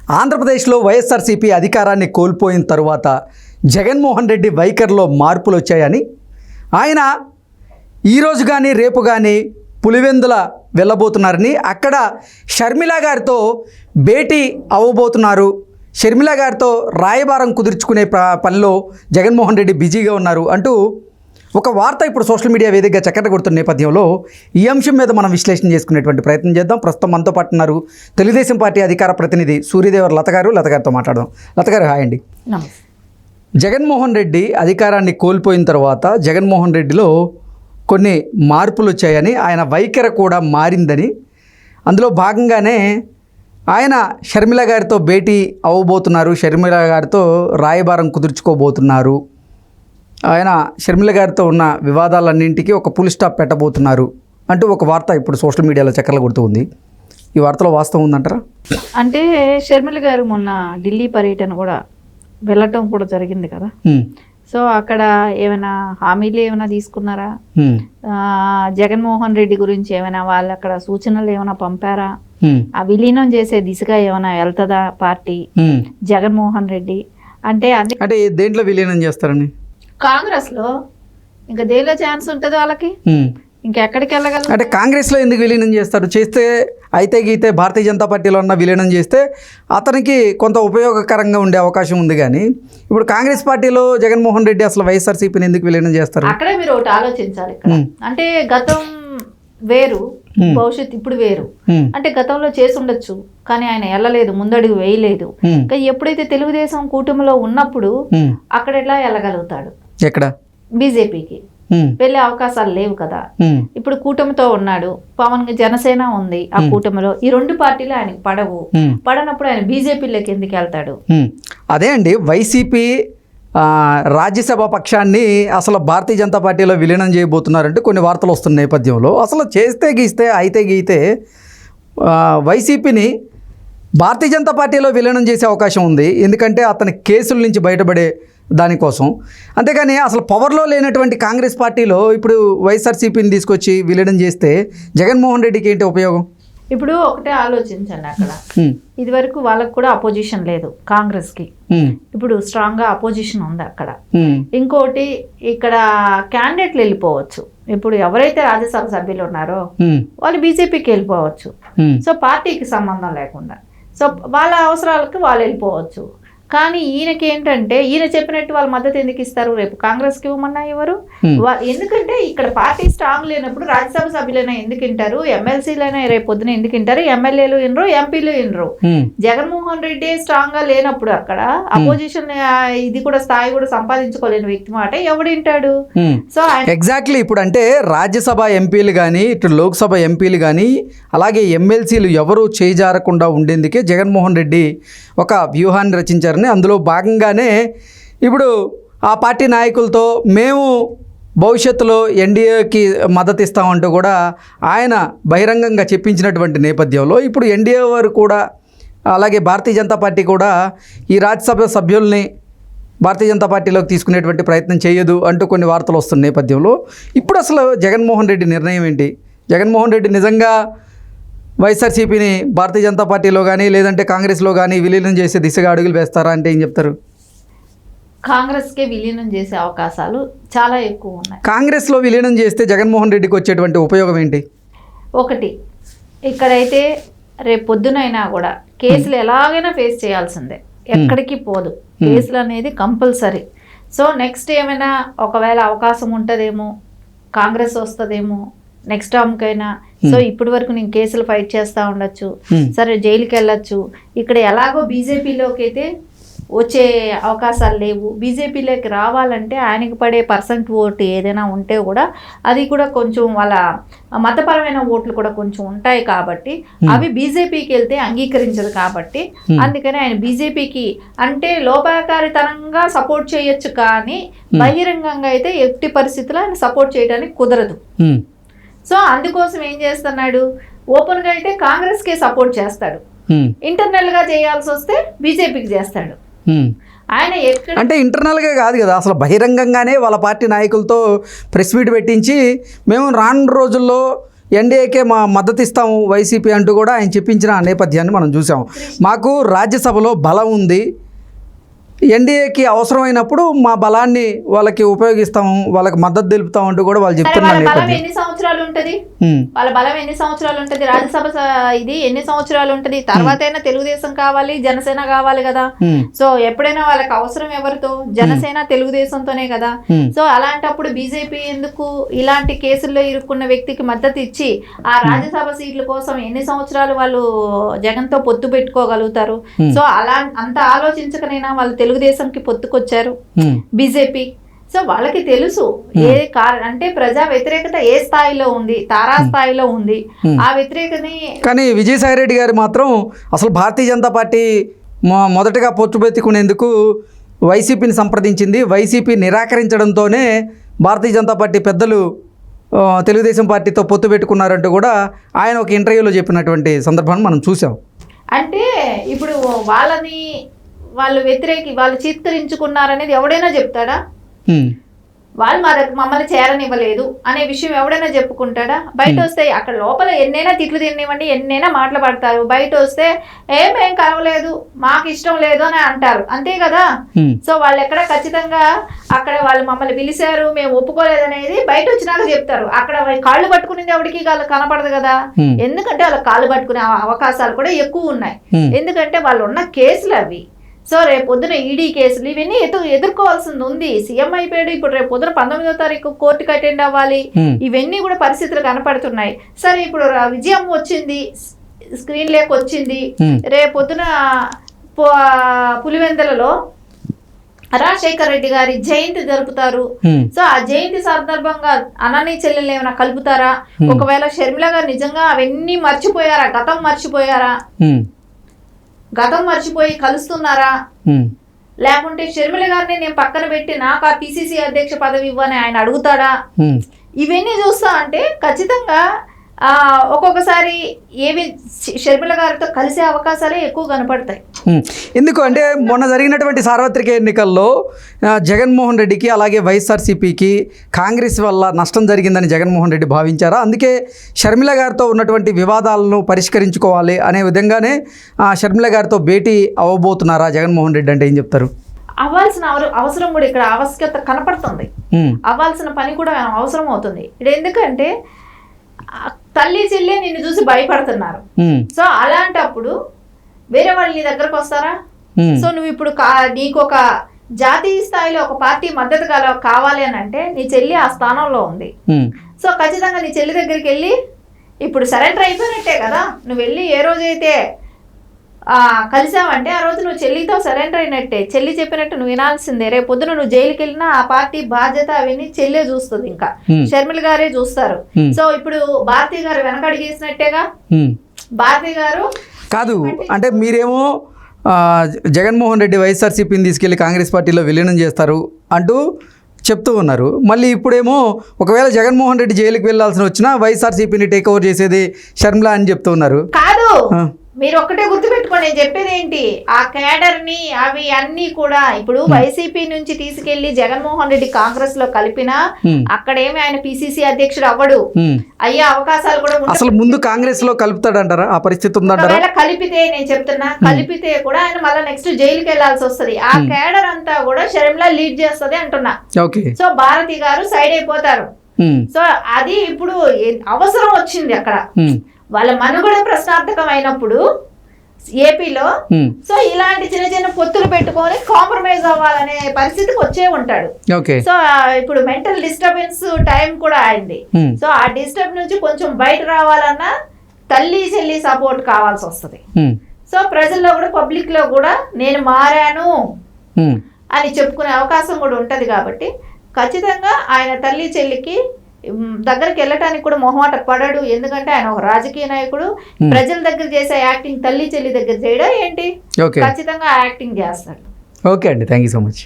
ఆంధ్రప్రదేశ్లో వైఎస్ఆర్సీపీ అధికారాన్ని కోల్పోయిన తరువాత జగన్మోహన్ రెడ్డి వైఖరిలో మార్పులు వచ్చాయని, ఆయన ఈరోజు కానీ రేపు కానీ పులివెందుల వెళ్ళబోతున్నారని, అక్కడ షర్మిల గారితో భేటీ అవ్వబోతున్నారు, షర్మిల గారితో రాయబారం కుదుర్చుకునే పనిలో జగన్మోహన్ రెడ్డి బిజీగా ఉన్నారు అంటూ ఒక వార్త ఇప్పుడు సోషల్ మీడియా వేదికగా చక్కట కొడుతున్న నేపథ్యంలో ఈ అంశం మీద మనం విశ్లేషణ చేసుకునేటువంటి ప్రయత్నం చేద్దాం. ప్రస్తుతం మనతో పాటు ఉన్నారు తెలుగుదేశం పార్టీ అధికార ప్రతినిధి సూర్యదేవర్ లత గారితో మాట్లాడదాం. లత గారు, హాయ్ అండి. జగన్మోహన్ రెడ్డి అధికారాన్ని కోల్పోయిన తర్వాత జగన్మోహన్ రెడ్డిలో కొన్ని మార్పులు వచ్చాయని, ఆయన వైఖరి కూడా మారిందని, అందులో భాగంగానే ఆయన షర్మిల గారితో భేటీ అవ్వబోతున్నారు, షర్మిల గారితో రాయబారం కుదుర్చుకోబోతున్నారు, ఆయన షర్మిల గారితో ఉన్న వివాదాలన్నింటికీ ఒక ఫుల్ స్టాప్ పెట్టబోతున్నారు అంటూ ఒక వార్త ఇప్పుడు సోషల్ మీడియాలో చక్కర్లు కొడుతూ ఉంది. ఈ వార్తలో వాస్తవం ఉందంటారా? అంటే షర్మిల గారు మొన్న ఢిల్లీ పర్యటన కూడా వెళ్ళటం కూడా జరిగింది కదా. సో అక్కడ ఏమైనా హామీలు ఏమైనా తీసుకున్నారా? జగన్మోహన్ రెడ్డి గురించి ఏమైనా వాళ్ళు అక్కడ సూచనలు ఏమైనా పంపారా? ఆ విలీనం చేసే దిశగా ఏమైనా వెళ్తుందా పార్టీ జగన్మోహన్ రెడ్డి? అంటే దేంట్లో విలీనం చేస్తారని? కాంగ్రెస్ లో ఇంకా దేనిలో ఛాన్స్ ఉంటుంది వాళ్ళకి, ఇంకెక్కడికి వెళ్ళగలరు? అంటే కాంగ్రెస్లో ఎందుకు విలీనం చేస్తారు? చేస్తే అయితే గీతే భారతీయ జనతా పార్టీలో ఉన్న విలీనం చేస్తే అతనికి కొంత ఉపయోగకరంగా ఉండే అవకాశం ఉంది. కానీ ఇప్పుడు కాంగ్రెస్ పార్టీలో జగన్మోహన్ రెడ్డి అసలు వైఎస్ఆర్సీపీని ఎందుకు విలీనం చేస్తారు? అక్కడే మీరు ఒకటి ఆలోచించాలి ఇక్కడ. అంటే గతం వేరు, భవిష్యత్తు ఇప్పుడు వేరు. అంటే గతంలో చేసి ఉండొచ్చు, కానీ ఆయన వెళ్ళలేదు, ముందడుగు వేయలేదు. ఎప్పుడైతే తెలుగుదేశం కూటమిలో ఉన్నప్పుడు అక్కడ ఎట్లా వెళ్ళగలుగుతాడు? ఎక్కడ? బీజేపీకి వెళ్ళే అవకాశాలు లేవు కదా. ఇప్పుడు కూటమితో ఉన్నాడు, పవన్ జనసేన ఉంది ఆ కూటమిలో. ఈ రెండు పార్టీలు ఆయనకి పడనప్పుడు ఆయన బీజేపీలోకి ఎందుకు వెళ్తాడు? అదే అండి, వైసీపీ రాజ్యసభ పక్షాన్ని అసలు భారతీయ జనతా పార్టీలో విలీనం చేయబోతున్నారంటే కొన్ని వార్తలు వస్తున్న నేపథ్యంలో అసలు చేస్తే గీస్తే అయితే గీతే వైసీపీని భారతీయ జనతా పార్టీలో విలీనం చేసే అవకాశం ఉంది. ఎందుకంటే అతని కేసుల నుంచి బయటపడే దానికోసం. అంతేగాని అసలు పవర్లో లేనటువంటి కాంగ్రెస్ పార్టీలో ఇప్పుడు వైఎస్ఆర్సీపీని తీసుకొచ్చి విలీనం చేస్తే జగన్మోహన్ రెడ్డికి ఏంటి ఉపయోగం? ఇప్పుడు ఒకటే ఆలోచించండి, అక్కడ ఇది వరకు వాళ్ళకు కూడా అపోజిషన్ లేదు కాంగ్రెస్ కి, ఇప్పుడు స్ట్రాంగ్ గా అపోజిషన్ ఉంది అక్కడ. ఇంకోటి ఇక్కడ క్యాండిడేట్లు వెళ్ళిపోవచ్చు. ఇప్పుడు ఎవరైతే రాజ్యసభ సభ్యులు ఉన్నారో వాళ్ళు బీజేపీకి వెళ్ళిపోవచ్చు. సో పార్టీకి సంబంధం లేకుండా, సో వాళ్ళ అవసరాలకు వాళ్ళు వెళ్ళిపోవచ్చు. కానీ ఈయనకి ఏంటంటే ఈయన చెప్పినట్టు వాళ్ళ మద్దతు ఎందుకు ఇస్తారు? రేపు కాంగ్రెస్కి ఇవ్వమన్నా ఇవ్వరు. ఎందుకంటే ఇక్కడ పార్టీ స్ట్రాంగ్ లేనప్పుడు రాజ్యసభ సభ్యులైనా ఎందుకు వింటారు, ఎమ్మెల్సీలైనా రేపు పొద్దున ఎందుకు వింటారు, ఎమ్మెల్యేలు వినరు, ఎంపీలు వినరు. జగన్మోహన్ రెడ్డి స్ట్రాంగ్ గా లేనప్పుడు అక్కడ అపోజిషన్ ఇది కూడా స్థాయి కూడా సంపాదించుకోలేని వ్యక్తి మాట ఎవడు వింటాడు? సో ఎగ్జాక్ట్లీ ఇప్పుడు అంటే రాజ్యసభ ఎంపీలు కానీ ఇటు లోక్సభ ఎంపీలు కానీ అలాగే ఎమ్మెల్సీలు ఎవరు చేజారకుండా ఉండేందుకే జగన్మోహన్ రెడ్డి ఒక వ్యూహాన్ని రచించారు. అందులో భాగంగానే ఇప్పుడు ఆ పార్టీ నాయకులతో మేము భవిష్యత్తులో ఎన్డీఏకి మద్దతు ఇస్తామంటూ కూడా ఆయన బహిరంగంగా చెప్పించినటువంటి నేపథ్యంలో ఇప్పుడు ఎన్డీఏ వారు కూడా అలాగే భారతీయ జనతా పార్టీ కూడా ఈ రాజ్యసభ సభ్యుల్ని భారతీయ జనతా పార్టీలోకి తీసుకునేటువంటి ప్రయత్నం చేయదు అంటూ కొన్ని వార్తలు వస్తున్న నేపథ్యంలో ఇప్పుడు అసలు జగన్మోహన్ రెడ్డి నిర్ణయం ఏంటి? జగన్మోహన్ రెడ్డి నిజంగా వైఎస్ఆర్సీపీని భారతీయ జనతా పార్టీలో కానీ లేదంటే కాంగ్రెస్లో కానీ విలీనం చేసే దిశగా అడుగులు వేస్తారా అంటే ఏం చెప్తారు? కాంగ్రెస్కే విలీనం చేసే అవకాశాలు చాలా ఎక్కువ ఉన్నాయి. కాంగ్రెస్లో విలీనం చేస్తే జగన్మోహన్ రెడ్డికి వచ్చేటువంటి ఉపయోగం ఏంటి? ఒకటి, ఇక్కడైతే రేపు పొద్దునైనా కూడా కేసులు ఎలాగైనా ఫేస్ చేయాల్సిందే, ఎక్కడికి పోదు. కేసులు అనేది కంపల్సరీ. సో నెక్స్ట్ ఏమైనా ఒకవేళ అవకాశం ఉంటుందేమో, కాంగ్రెస్ వస్తుందేమో నెక్స్ట్ టర్మ్కైనా. సో ఇప్పటి వరకు నేను కేసులు ఫైట్ చేస్తూ ఉండొచ్చు, సరే జైలుకి వెళ్ళొచ్చు. ఇక్కడ ఎలాగో బీజేపీలోకి అయితే వచ్చే అవకాశాలు లేవు. బీజేపీలోకి రావాలంటే ఆయనకి పడే పర్సెంట్ ఓటు ఏదైనా ఉంటే కూడా అది కూడా కొంచెం వాళ్ళ మతపరమైన ఓట్లు కూడా కొంచెం ఉంటాయి కాబట్టి అవి బీజేపీకి వెళ్తే అంగీకరించదు కాబట్టి అందుకని ఆయన బీజేపీకి అంటే లోపాకారితనంగా సపోర్ట్ చేయొచ్చు, కానీ బహిరంగంగా అయితే ఎట్టి పరిస్థితుల్లో ఆయన సపోర్ట్ చేయడానికి కుదరదు. సో అందుకోసం ఏం చేస్తున్నాడు, ఓపెన్ గా అయితే కాంగ్రెస్ కే సపోర్ట్ చేస్తాడు, ఇంటర్నల్ గా చేయాల్సి వస్తే బీజేపీకి చేస్తాడు. ఆయన అంటే ఇంటర్నల్గా కాదు కదా, అసలు బహిరంగంగానే వాళ్ళ పార్టీ నాయకులతో ప్రెస్ మీట్ పెట్టించి మేము రాను రోజుల్లో ఎన్డీఏకే మా మద్దతు ఇస్తాము వైసీపీ అంటూ కూడా ఆయన చెప్పించిన నేపథ్యాన్ని మనం చూసాం. మాకు రాజ్యసభలో బలం ఉంది, ఎన్డీఏకి అవసరమైనప్పుడు మా బలాన్ని వాళ్ళకి ఉపయోగిస్తాము, వాళ్ళకి మద్దతు తెలుపుతాం అంటూ కూడా వాళ్ళు చెప్తున్న బలం నేపథ్యం. ఎన్ని సంవత్సరాలు ఉంటది, వాళ్ళ బలం ఎన్ని సంవత్సరాలు ఉంటది, రాజ్యసభ ఇది ఎన్ని సంవత్సరాలు ఉంటది, తర్వాత అయినా తెలుగుదేశం కావాలి, జనసేన కావాలి కదా. సో ఎప్పుడైనా వాళ్ళకి అవసరం ఎవరితో, జనసేన తెలుగుదేశంతోనే కదా. సో అలాంటప్పుడు బీజేపీ ఎందుకు ఇలాంటి కేసుల్లో ఇరుక్కున్న వ్యక్తికి మద్దతు ఇచ్చి ఆ రాజ్యసభ సీట్ల కోసం ఎన్ని సంవత్సరాలు వాళ్ళు జగన్ తో పొత్తు పెట్టుకోగలుగుతారు. సో అలా అంత ఆలోచించకనైనా వాళ్ళు తెలుగుదేశంకి పొత్తుకొచ్చారు బీజేపీ. సో వాళ్ళకి తెలుసు ఏ అంటే ప్రజా వ్యతిరేకత ఏ స్థాయిలో ఉంది, తారా స్థాయిలో ఉంది. ఆ వ్యతిరేకతని కానీ విజయసాయి రెడ్డి గారు మాత్రం అసలు భారతీయ జనతా పార్టీ మొదటగా పొత్తు పెట్టుకునేందుకు వైసీపీని సంప్రదించింది, వైసీపీ నిరాకరించడంతోనే భారతీయ జనతా పార్టీ పెద్దలు తెలుగుదేశం పార్టీతో పొత్తు పెట్టుకున్నారంటూ కూడా ఆయన ఒక ఇంటర్వ్యూలో చెప్పినటువంటి సందర్భాన్ని మనం చూసాం. అంటే ఇప్పుడు వాళ్ళు వాళ్ళు చిత్కరించుకున్నారనేది ఎవడైనా చెప్తాడా? వాళ్ళు మమ్మల్ని చేరనివ్వలేదు అనే విషయం ఎవడైనా చెప్పుకుంటాడా? బయట వస్తే అక్కడ లోపల ఎన్నైనా తిట్లు తినివ్వండి, ఎన్నైనా మాటలు పడతారు. బయట వస్తే ఏమేం కలవలేదు, మాకు ఇష్టం లేదు అని అంటారు, అంతే కదా. సో వాళ్ళు ఎక్కడ ఖచ్చితంగా అక్కడ వాళ్ళు మమ్మల్ని పిలిచారు, మేము ఒప్పుకోలేదు అనేది బయట వచ్చినాక చెప్తారు. అక్కడ కాళ్ళు పట్టుకునేది ఎవరికి కనపడదు కదా. ఎందుకంటే వాళ్ళ కాళ్ళు పట్టుకునే అవకాశాలు కూడా ఎక్కువ ఉన్నాయి. ఎందుకంటే వాళ్ళు ఉన్న కేసులు అవి. సో రేపు పొద్దున ఈడీ కేసులు ఇవన్నీ ఎదుర్కోవాల్సింది ఉంది. సీఎం అయిపోయాడు, ఇప్పుడు రేపు పొద్దున 19వ తారీఖు కోర్టుకు అటెండ్ అవ్వాలి. ఇవన్నీ కూడా పరిస్థితులు కనపడుతున్నాయి. సరే ఇప్పుడు విజయం వచ్చింది, స్క్రీన్ లేక్ వచ్చింది, రేపు పొద్దున పులివెందులలో రాజశేఖర్ రెడ్డి గారి జయంతి జరుపుతారు. సో ఆ జయంతి సందర్భంగా అనని చెల్లెలు ఏమైనా కలుపుతారా? ఒకవేళ షర్మిల గారు నిజంగా అవన్నీ మర్చిపోయారా, గతం మర్చిపోయి కలుస్తున్నారా? లేకుంటే షర్మిల గారిని నేను పక్కన పెట్టి నాకు ఆ పిసిసి అధ్యక్ష పదవి ఇవ్వని ఆయన అడుగుతాడా? ఇవన్నీ చూస్తా అంటే ఖచ్చితంగా ఒక్కొక్కసారి ఏవి షర్మిల గారితో కలిసే అవకాశాలే ఎక్కువ కనపడతాయి. ఎందుకు అంటే మొన్న జరిగినటువంటి సార్వత్రిక ఎన్నికల్లో జగన్మోహన్ రెడ్డికి అలాగే వైఎస్ఆర్సీపీకి కాంగ్రెస్ వల్ల నష్టం జరిగిందని జగన్మోహన్ రెడ్డి భావించారా? అందుకే షర్మిల గారితో ఉన్నటువంటి వివాదాలను పరిష్కరించుకోవాలి అనే విధంగానే షర్మిల గారితో భేటీ అవ్వబోతున్నారా జగన్మోహన్ రెడ్డి అంటే ఏం చెప్తారు? అవ్వాల్సిన అవసరం కూడా ఇక్కడ ఆవశ్యకత కనపడుతుంది, అవ్వాల్సిన పని కూడా అవసరం అవుతుంది. ఇప్పుడు ఎందుకంటే తల్లి చెల్లి నిన్ను చూసి భయపడుతున్నారు. సో అలాంటప్పుడు వేరే వాళ్ళు నీ దగ్గరకు వస్తారా? సో నువ్వు ఇప్పుడు నీకు ఒక జాతీయ స్థాయిలో ఒక పార్టీ మద్దతు కావాలి అని అంటే నీ చెల్లి ఆ స్థానంలో ఉంది. సో ఖచ్చితంగా నీ చెల్లి దగ్గరికి వెళ్ళి ఇప్పుడు సరెండర్ అయిపోయినట్టే కదా. నువ్వు వెళ్ళి ఏ రోజైతే కలిసావంటే ఆ రోజు నువ్వు చెల్లితో సరెండర్ అయినట్టే. చెల్లి చెప్పినట్టు నువ్వు వినాల్సిందే. రేపు పొద్దున నువ్వు జైలుకి వెళ్ళినా ఆ పార్టీ బాధ్యత అవన్నీ చెల్లే చూస్తుంది, ఇంకా షర్మిల గారే చూస్తారు. సో ఇప్పుడు భారతీ గారు వెనకడిగేసినట్టేగా. భారతీ గారు కాదు అంటే మీరేమో జగన్మోహన్ రెడ్డి వైఎస్ఆర్సీపీని తీసుకెళ్లి కాంగ్రెస్ పార్టీలో విలీనం చేస్తారు అంటూ చెప్తూ ఉన్నారు. మళ్ళీ ఇప్పుడేమో ఒకవేళ జగన్మోహన్ రెడ్డి జైలుకి వెళ్లాల్సిన వచ్చినా వైఎస్ఆర్సీపీని టేక్ ఓవర్ చేసేది షర్మిల అని చెప్తూ ఉన్నారు. కాదు, మీరు ఒక్కటే గుర్తుపెట్టుకోండి, నేను చెప్పేది ఏంటి, ఆ క్యాడర్ ని అవి అన్ని కూడా ఇప్పుడు వైసీపీ నుంచి తీసుకెళ్లి జగన్మోహన్ రెడ్డి కాంగ్రెస్ లో కలిపినా అక్కడేమి ఆయన పిసిసి అధ్యక్షుడు అవ్వడు, అయ్యే అవకాశాలు కూడా అసలు ముందు కాంగ్రెస్ లో కలుపుతాడంటారా? ఆ పరిస్థితి ఉందంటారా? కలిపితే నేను చెప్తున్నా, కలిపితే కూడా ఆయన మళ్ళీ నెక్స్ట్ జైలుకి వెళ్లాల్సి వస్తుంది. ఆ క్యాడర్ అంతా కూడా షర్మిల లీడ్ చేస్తుంది అంటున్నా. సో భారతి గారు సైడ్ అయిపోతారు. సో అది ఇప్పుడు అవసరం వచ్చింది అక్కడ, వాళ్ళ మనుగడ ప్రశ్నార్థకం అయినప్పుడు ఏపీలో. సో ఇలాంటి చిన్న చిన్న పొత్తులు పెట్టుకొని కాంప్రమైజ్ అవ్వాలనే పరిస్థితికి వచ్చే ఉంటాడు. సో ఇప్పుడు మెంటల్ డిస్టర్బెన్స్ టైం కూడా అయింది. సో ఆ డిస్టర్బ్ నుంచి కొంచెం బయట రావాలన్నా తల్లి చెల్లి సపోర్ట్ కావాల్సి వస్తుంది. సో ప్రజల్లో కూడా పబ్లిక్ లో కూడా నేను మారాను అని చెప్పుకునే అవకాశం కూడా ఉంటది. కాబట్టి ఖచ్చితంగా ఆయన తల్లి చెల్లికి దగ్గరికి వెళ్ళటానికి కూడా మొహమాట పడడు. ఎందుకంటే ఆయన ఒక రాజకీయ నాయకుడు, ప్రజల దగ్గర చేసే యాక్టింగ్ తల్లి చెల్లి దగ్గర చేయడం ఏంటి, ఖచ్చితంగా యాక్టింగ్ చేస్తాడు. ఓకే అండి, థ్యాంక్ యూ సో మచ్.